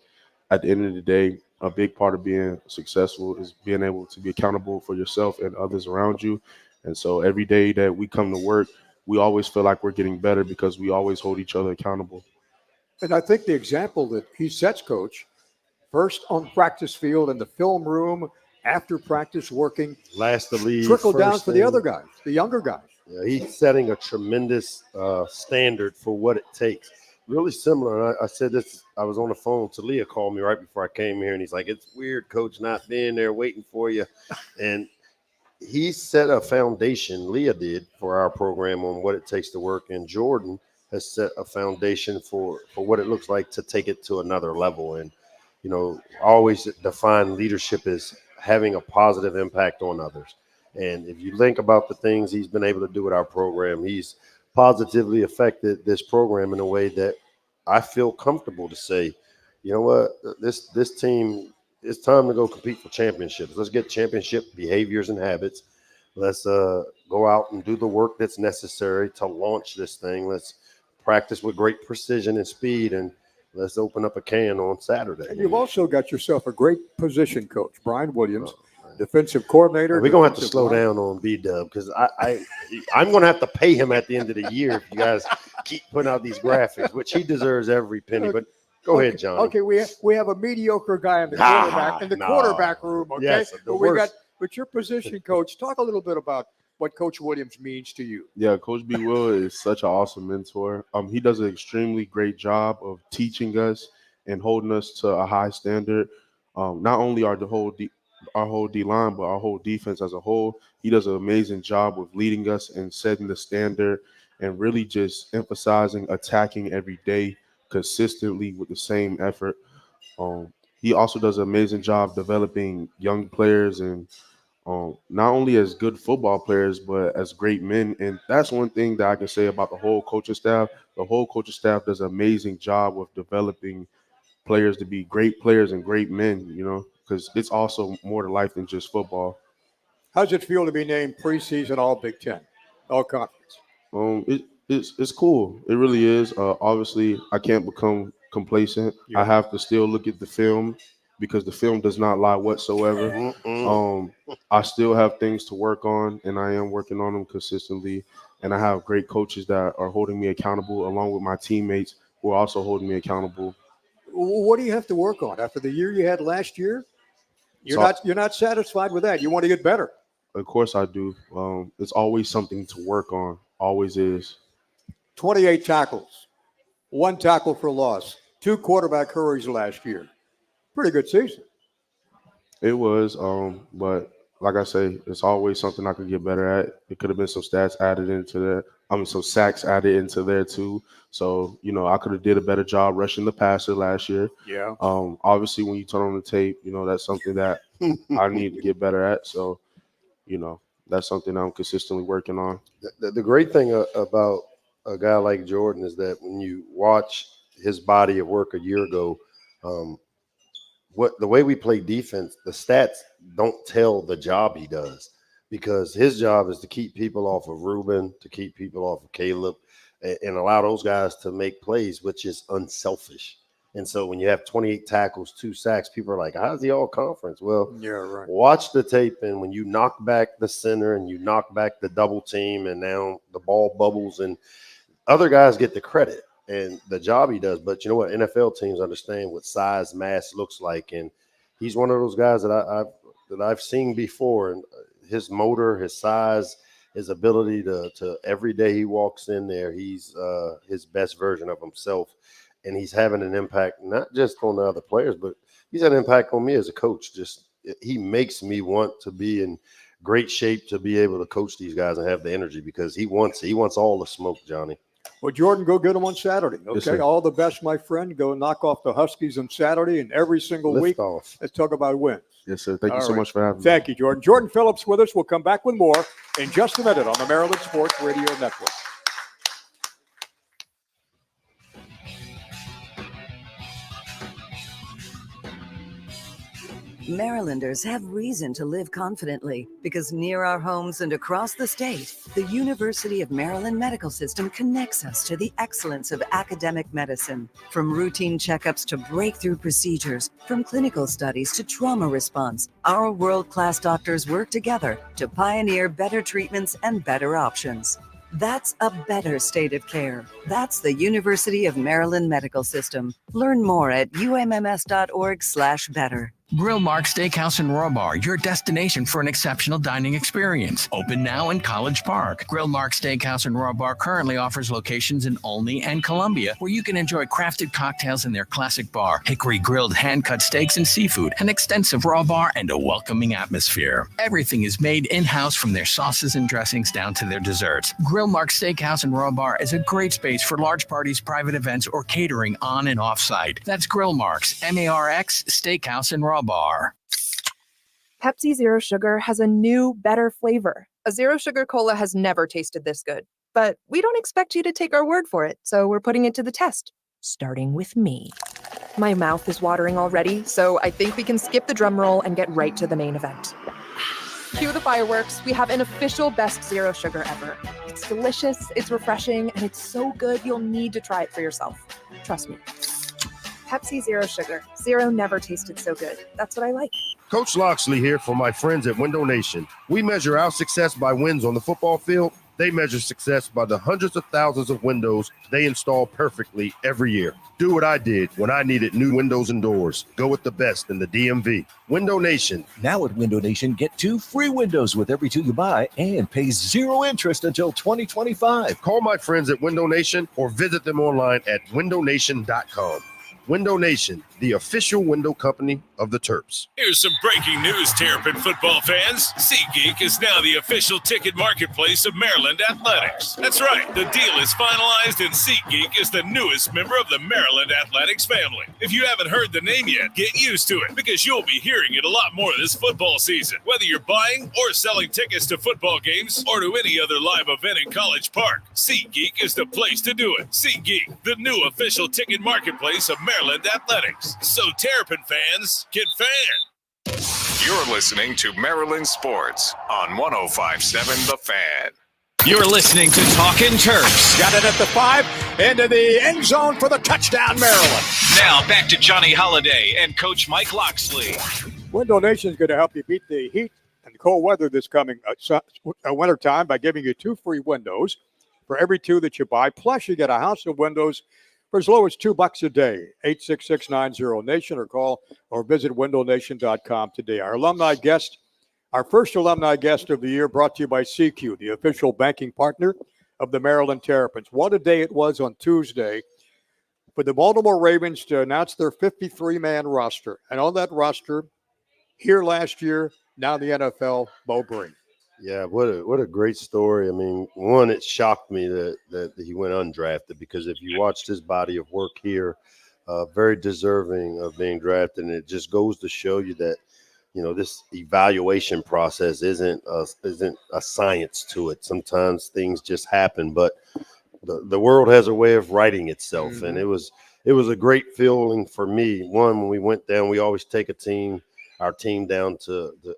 at the end of the day, a big part of being successful is being able to be accountable for yourself and others around you. And so every day that we come to work, we always feel like we're getting better because we always hold each other accountable. And I think the example that he sets, Coach, first on practice field in the film room, after practice working, Last to leave, trickle down first for the thing. other guys, the younger guys. Yeah, he's setting a tremendous standard for what it takes. Really similar. I said this. I was on the phone. Talia called me right before I came here, and he's like, "It's weird, Coach, not being there waiting for you." And he set a foundation. Leah did for our program on what it takes to work, and Jordan has set a foundation for what it looks like to take it to another level. And I always define leadership as having a positive impact on others. And if you think about the things he's been able to do with our program, he's positively affected this program in a way that I feel comfortable to say, you know what, this team, it's time to go compete for championships. Let's get championship behaviors and habits. Let's go out and do the work that's necessary to launch this thing. Let's practice with great precision and speed, and let's open up a can on Saturday. And you've also got yourself a great position coach, Brian Williams, defensive coordinator. We're gonna have to slow down on B-Dub because I'm gonna have to pay him at the end of the year if you guys keep putting out these graphics, which he deserves every penny. But go ahead, Johnny. Okay, we have a mediocre guy in the quarterback room. Okay, yes, but your position coach. Talk a little bit about what Coach Williams means to you. Yeah, Coach B. Will is such an awesome mentor. He does an extremely great job of teaching us and holding us to a high standard. Not only our whole D line, but our whole defense as a whole. He does an amazing job with leading us and setting the standard and really just emphasizing attacking every day consistently with the same effort. He also does an amazing job developing young players and not only as good football players, but as great men. And that's one thing that I can say about the whole coaching staff. The whole coaching staff does an amazing job of developing players to be great players and great men, because it's also more to life than just football. How does it feel to be named preseason All Big Ten, All Conference? It's cool. It really is. Obviously, I can't become complacent. Yeah. I have to still look at the film because the film does not lie whatsoever. I still have things to work on, and I am working on them consistently. And I have great coaches that are holding me accountable, along with my teammates who are also holding me accountable. What do you have to work on after the year you had last year? You're not satisfied with that. You want to get better. Of course I do. It's always something to work on. Always is. 28 tackles, 1 tackle for loss, 2 quarterback hurries last year. Pretty good season. It was, but like I say, it's always something I could get better at. It could have been some stats added into there. Some sacks added into there too. So, I could have did a better job rushing the passer last year. Yeah. Obviously, when you turn on the tape, that's something that I need to get better at. So, that's something I'm consistently working on. The great thing about a guy like Jordan is that when you watch his body of work a year ago, the way we play defense, the stats don't tell the job he does, because his job is to keep people off of Ruben, to keep people off of Caleb, and allow those guys to make plays, which is unselfish. And so when you have 28 tackles, 2 sacks, people are like, how's he all conference? Well, yeah, right. Watch the tape, and when you knock back the center and you knock back the double team, and now the ball bubbles, and other guys get the credit and the job he does. But you know what? NFL teams understand what size mass looks like, and he's one of those guys that I've seen before. And his motor, his size, his ability to every day he walks in there, he's his best version of himself, and he's having an impact not just on the other players, but he's had an impact on me as a coach. He makes me want to be in great shape to be able to coach these guys and have the energy, because he wants all the smoke, Johnny. Well, Jordan, go get them on Saturday. Okay, Yes, all the best, my friend. Go knock off the Huskies on Saturday, and every single week, let's talk about wins. Yes, sir. Thank you so right. much for having me. Thank you, Jordan. Jordan Phillips with us. We'll come back with more in just a minute on the Maryland Sports Radio Network. Marylanders have reason to live confidently because near our homes and across the state, the University of Maryland Medical System connects us to the excellence of academic medicine. From routine checkups to breakthrough procedures, from clinical studies to trauma response, our world-class doctors work together to pioneer better treatments and better options. That's a better state of care. That's the University of Maryland Medical System. Learn more at umms.org/better. Grill Mark Steakhouse and Raw Bar, your destination for an exceptional dining experience. Open now in College Park. Grill Mark Steakhouse and Raw Bar currently offers locations in Olney and Columbia, where you can enjoy crafted cocktails in their classic bar, hickory grilled hand-cut steaks and seafood, an extensive raw bar, and a welcoming atmosphere. Everything is made in-house, from their sauces and dressings down to their desserts. Grill Mark Steakhouse and Raw Bar is a great space for large parties, private events, or catering on and off-site. That's Grill Marks, M-A-R-X, Steakhouse and Raw Bar. Pepsi Zero Sugar has a new, better flavor. A zero sugar cola has never tasted this good. But we don't expect you to take our word for it, so we're putting it to the test. Starting with me. My mouth is watering already, so I think we can skip the drum roll and get right to the main event. Cue the fireworks. We have an official best zero sugar ever. It's delicious, it's refreshing, and it's so good you'll need to try it for yourself. Trust me. Pepsi Zero Sugar. Zero never tasted so good. That's what I like. Coach Loxley here for my friends at Window Nation. We measure our success by wins on the football field. They measure success by the hundreds of thousands of windows they install perfectly every year. Do what I did when I needed new windows and doors. Go with the best in the DMV. Window Nation. Now at Window Nation, get 2 free windows with every 2 you buy and pay 0 interest until 2025. Call my friends at Window Nation or visit them online at windownation.com. Window Nation, the official window company of the Terps. Here's some breaking news, Terrapin football fans. SeatGeek is now the official ticket marketplace of Maryland Athletics. That's right, the deal is finalized and SeatGeek is the newest member of the Maryland Athletics family. If you haven't heard the name yet, get used to it, because you'll be hearing it a lot more this football season. Whether you're buying or selling tickets to football games or to any other live event in College Park, SeatGeek is the place to do it. SeatGeek, the new official ticket marketplace of Maryland Athletics. So Terrapin fans, get fanned. You're listening to Maryland Sports on 105.7 The Fan. You're listening to Talkin Terps. Got it at the 5, into the end zone for the touchdown, Maryland. Now back to Johnny Holiday and Coach Mike Loxley. Window Nation is going to help you beat the heat and cold weather this coming winter time by giving you 2 free windows for every 2 that you buy. Plus, you get a house of windows for as low as $2 a day. 866-90-NATION, or call or visit windownation.com today. Our first alumni guest of the year, brought to you by CQ, the official banking partner of the Maryland Terrapins. What a day it was on Tuesday for the Baltimore Ravens to announce their 53-man roster. And on that roster, here last year, now in the NFL, Bo Brady. Yeah, what a great story. I mean, one, it shocked me that he went undrafted, because if you watched his body of work here, very deserving of being drafted. And it just goes to show you that, you know, this evaluation process isn't a science to it. Sometimes things just happen, but the world has a way of writing itself. Mm-hmm. And it was a great feeling for me. One, when we went down, we always take our team down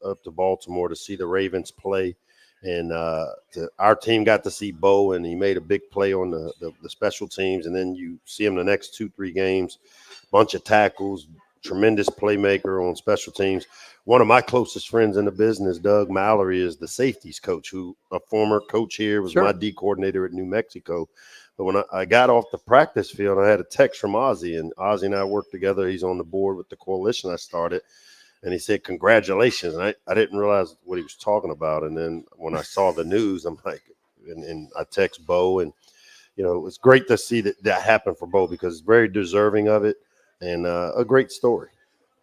up to Baltimore to see the Ravens play, and our team got to see Bo, and he made a big play on the special teams. And then you see him the next 2-3 games, bunch of tackles, tremendous playmaker on special teams. One of my closest friends in the business, Doug Mallory, is the safeties coach, who a former coach here, was my D coordinator at New Mexico. But when I got off the practice field, I had a text from Ozzie, and Ozzie and I worked together. He's on the board with the coalition I started. And he said, congratulations. And I didn't realize what he was talking about. And then when I saw the news, I'm like, and I text Bo, and, you know, it's great to see that happen for Bo, because he's very deserving of it, and a great story.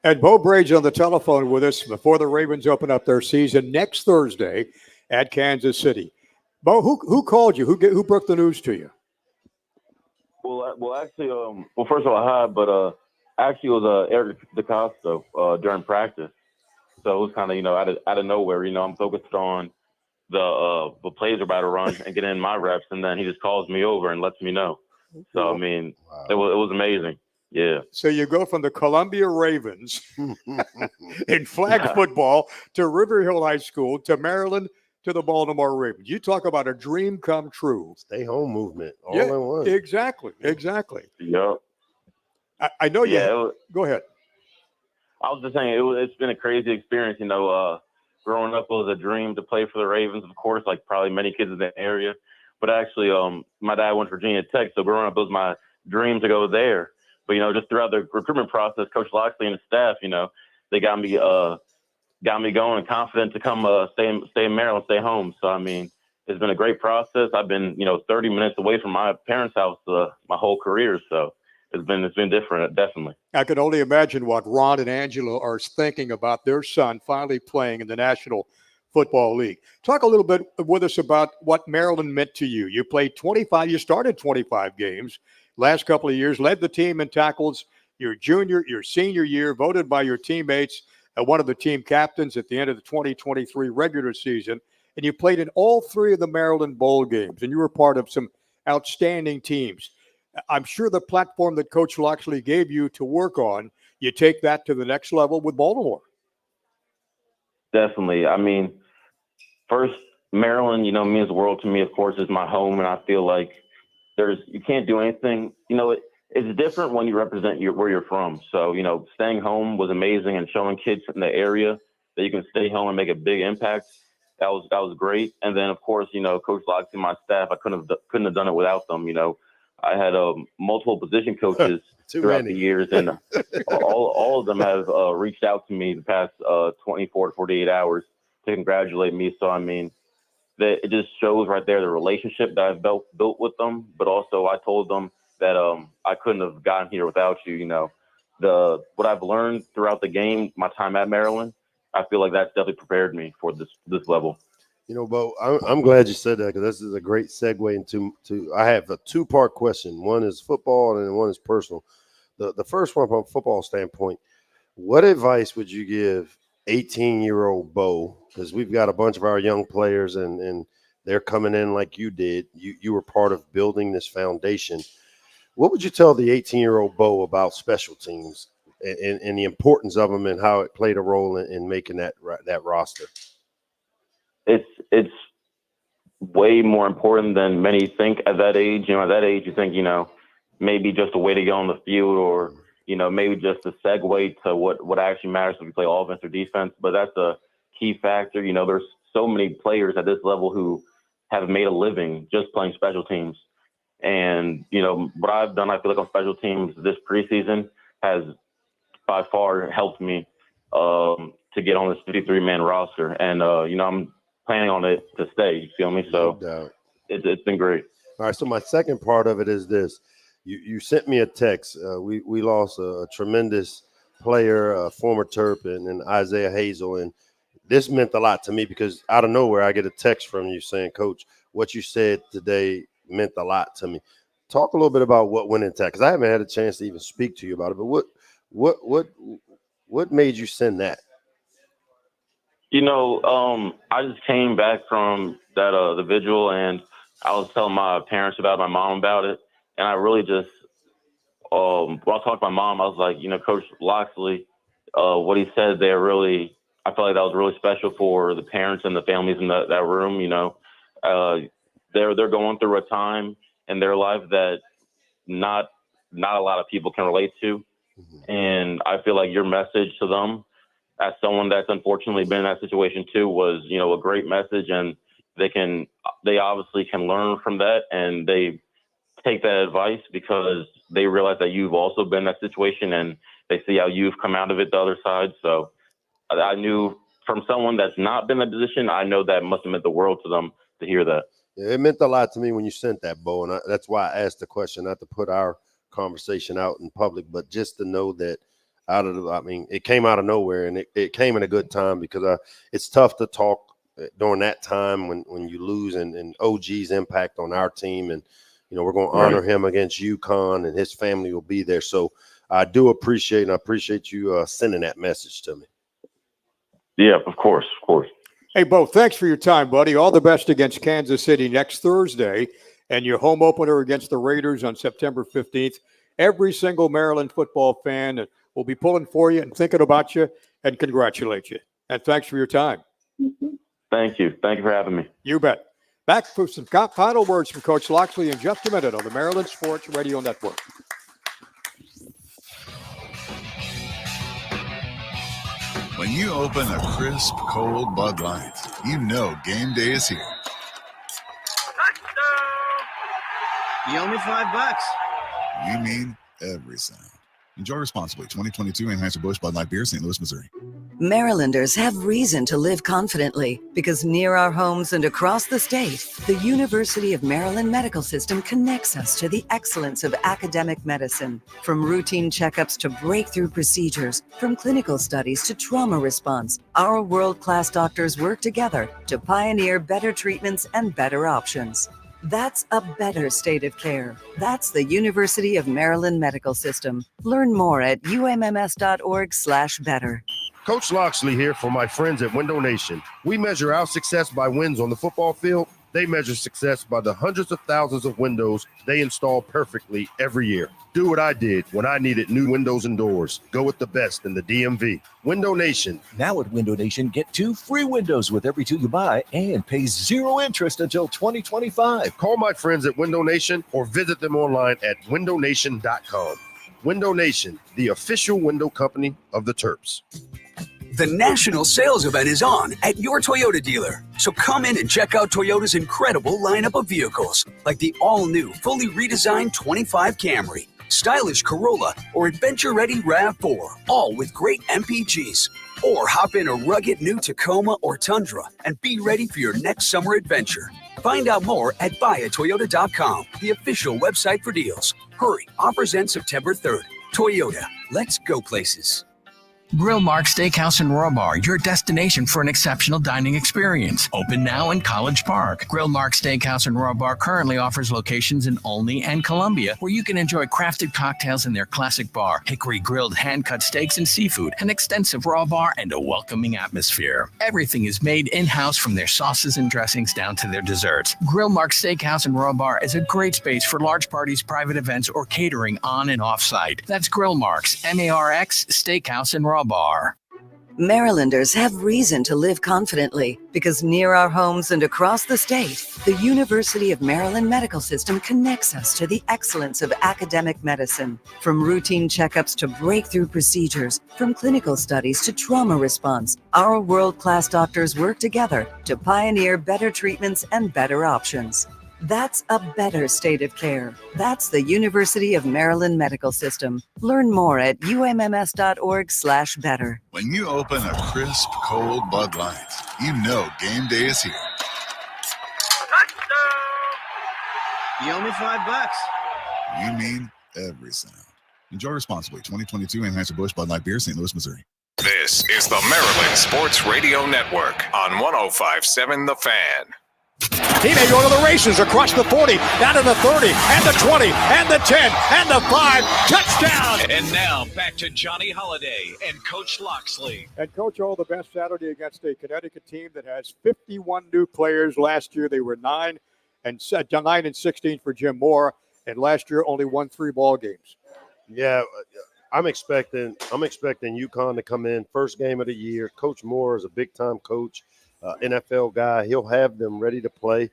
And Bo Brady's on the telephone with us before the Ravens open up their season next Thursday at Kansas City. Bo, who called you? Who broke the news to you? Well, actually, first of all, hi, but actually, it was Eric DeCosta during practice. So it was kind of, you know, out of nowhere. You know, I'm focused on the plays are about to run and get in my reps, and then he just calls me over and lets me know. So, I mean, it was amazing. Yeah. So you go from the Columbia Ravens in flag football to River Hill High School to Maryland to the Baltimore Ravens. You talk about a dream come true. Stay home movement all in one. Exactly. Yep. I know you. Yeah. Go ahead. I was just saying it's been a crazy experience. Growing up, it was a dream to play for the Ravens, of course, like probably many kids in the area. But actually, my dad went to Virginia Tech, so growing up, it was my dream to go there. But just throughout the recruitment process, Coach Loxley and his staff, they got me going and confident to come stay in Maryland, stay home. So I mean, it's been a great process. I've been 30 minutes away from my parents' house my whole career, so it's been different, definitely. I can only imagine what Ron and Angela are thinking about their son finally playing in the National Football League. Talk a little bit with us about what Maryland meant to you. You started 25 games last couple of years, led the team in tackles your senior year, voted by your teammates one of the team captains at the end of the 2023 regular season, and you played in all three of the Maryland Bowl games, and you were part of some outstanding teams. I'm sure the platform that Coach Loxley gave you to work on, you take that to the next level with Baltimore. Definitely. I mean, first, Maryland, means the world to me. Of course, is my home, and I feel like you can't do anything. It's different when you represent where you're from. So, staying home was amazing, and showing kids in the area that you can stay home and make a big impact. That was great. And then, of course, Coach Loxley and my staff, I couldn't have done it without them. I had multiple position coaches throughout the years, and all of them have reached out to me the past 24 to 48 hours to congratulate me. So, I mean, it just shows right there the relationship that I've built with them. But also, I told them that I couldn't have gotten here without you. What I've learned throughout the game, my time at Maryland, I feel like that's definitely prepared me for this level. Bo, I'm glad you said that, because this is a great segue into I have a two-part question. One is football and one is personal. The first one, from a football standpoint, what advice would you give 18-year-old Bo? Because we've got a bunch of our young players and they're coming in like you did. You were part of building this foundation. What would you tell the 18-year-old Bo about special teams and the importance of them and how it played a role in making that roster? It's way more important than many think at that age. At that age, you think, maybe just a way to get on the field, or, maybe just a segue to what actually matters if you play offense or defense. But that's a key factor. There's so many players at this level who have made a living just playing special teams. And, what I've done, I feel like on special teams this preseason has by far helped me to get on this 53-man roster. And, I'm planning on it to stay. You feel me? So it's been great. All right. So my second part of it is this. You sent me a text. We lost a tremendous player, a former Terp, and Isaiah Hazel. And this meant a lot to me because out of nowhere, I get a text from you saying, Coach, what you said today meant a lot to me. Talk a little bit about what went into that, because I haven't had a chance to even speak to you about it. But what made you send that? I just came back from that the vigil, and I was telling my parents about it, my mom about it, and I really just when I talked to my mom, I was like, Coach Loxley, what he said there really, I felt like that was really special for the parents and the families in that room. They're going through a time in their life that not a lot of people can relate to, and I feel like your message to them, as someone that's unfortunately been in that situation too, was, a great message, and they obviously can learn from that, and they take that advice because they realize that you've also been in that situation, and they see how you've come out of it the other side. So I knew from someone that's not been in that position, I know that must have meant the world to them to hear that. Yeah, it meant a lot to me when you sent that, Bo, and that's why I asked the question, not to put our conversation out in public, but just to know that it came out of nowhere, and it came in a good time, because it's tough to talk during that time when you lose and OG's impact on our team. And, we're going to honor him against UConn, and his family will be there. So I do appreciate you sending that message to me. Yeah, of course. Hey, Bo, thanks for your time, buddy. All the best against Kansas City next Thursday, and your home opener against the Raiders on September 15th. every single Maryland football fan that will be pulling for you and thinking about you and congratulate you. And thanks for your time. Thank you. Thank you for having me. You bet. Back for some final words from Coach Loxley in just a minute on the Maryland Sports Radio Network. When you open a crisp, cold Bud Light, you know game day is here. You owe me $5. You mean every sound. Enjoy responsibly. 2022 Anheuser-Busch Bud Light Beer, St. Louis, Missouri. Marylanders have reason to live confidently because near our homes and across the state, the University of Maryland Medical System connects us to the excellence of academic medicine. From routine checkups to breakthrough procedures, from clinical studies to trauma response, our world-class doctors work together to pioneer better treatments and better options. That's a better state of care. That's the University of Maryland Medical System. Learn more at umms.org/better. Coach Loxley here for my friends at Window Nation. We measure our success by wins on the football field. They measure success by the hundreds of thousands of windows they install perfectly every year. Do what I did when I needed new windows and doors. Go with the best in the DMV. Window Nation. Now at Window Nation, get 2 free windows with every 2 you buy and pay 0 interest until 2025. Call my friends at Window Nation or visit them online at windownation.com. Window Nation, the official window company of the Terps. The national sales event is on at your Toyota dealer. So come in and check out Toyota's incredible lineup of vehicles, like the all-new, fully redesigned 25 Camry, stylish Corolla, or adventure-ready RAV4, all with great MPGs. Or hop in a rugged new Tacoma or Tundra and be ready for your next summer adventure. Find out more at buyatoyota.com, the official website for deals. Hurry, offers end September 3rd. Toyota, let's go places. Grill Mark Steakhouse and Raw Bar, your destination for an exceptional dining experience. Open now in College Park. Grill Mark Steakhouse and Raw Bar currently offers locations in Olney and Columbia, where you can enjoy crafted cocktails in their classic bar, hickory grilled hand-cut steaks and seafood, an extensive raw bar, and a welcoming atmosphere. Everything is made in-house, from their sauces and dressings down to their desserts. Grill Mark Steakhouse and Raw Bar is a great space for large parties, private events, or catering on and off-site. That's Grill Marks, MARX, Steakhouse and Raw Bar. Marylanders have reason to live confidently because near our homes and across the state, the University of Maryland Medical System connects us to the excellence of academic medicine. From routine checkups to breakthrough procedures, from clinical studies to trauma response, our world-class doctors work together to pioneer better treatments and better options. That's a better state of care. That's the University of Maryland Medical System. Learn more at umms.org/better. When you open a crisp, cold Bud Light, you know game day is here. You owe me $5. You mean every sound. Enjoy responsibly. 2022 Anheuser-Busch Bud Light Beer, St. Louis, Missouri. This is the Maryland Sports Radio Network on 105.7 The Fan. He may go to the races across the 40, down to the 30, and the 20, and the 10, and the 5. Touchdown! And now back to Johnny Holiday and Coach Loxley. And Coach, all the best Saturday against a Connecticut team that has 51 new players. Last year they were 9 and 16 for Jim Moore, and last year only won 3 ball games. Yeah, I'm expecting UConn to come in first game of the year. Coach Moore is a big-time coach. NFL guy. He'll have them ready to play.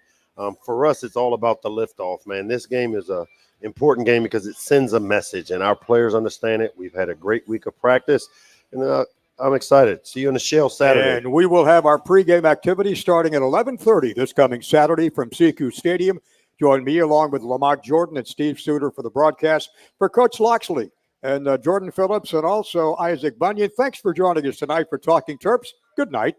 For us, it's all about the liftoff, man. This game is a important game because it sends a message, and our players understand it. We've had a great week of practice, and I'm excited. See you in the Shell Saturday. And we will have our pregame activity starting at 11:30 this coming Saturday from CQ Stadium. Join me along with Lamont Jordan and Steve Suter for the broadcast. For Coach Loxley and Jordan Phillips and also Isaac Bunyan, thanks for joining us tonight for Talking Terps. Good night.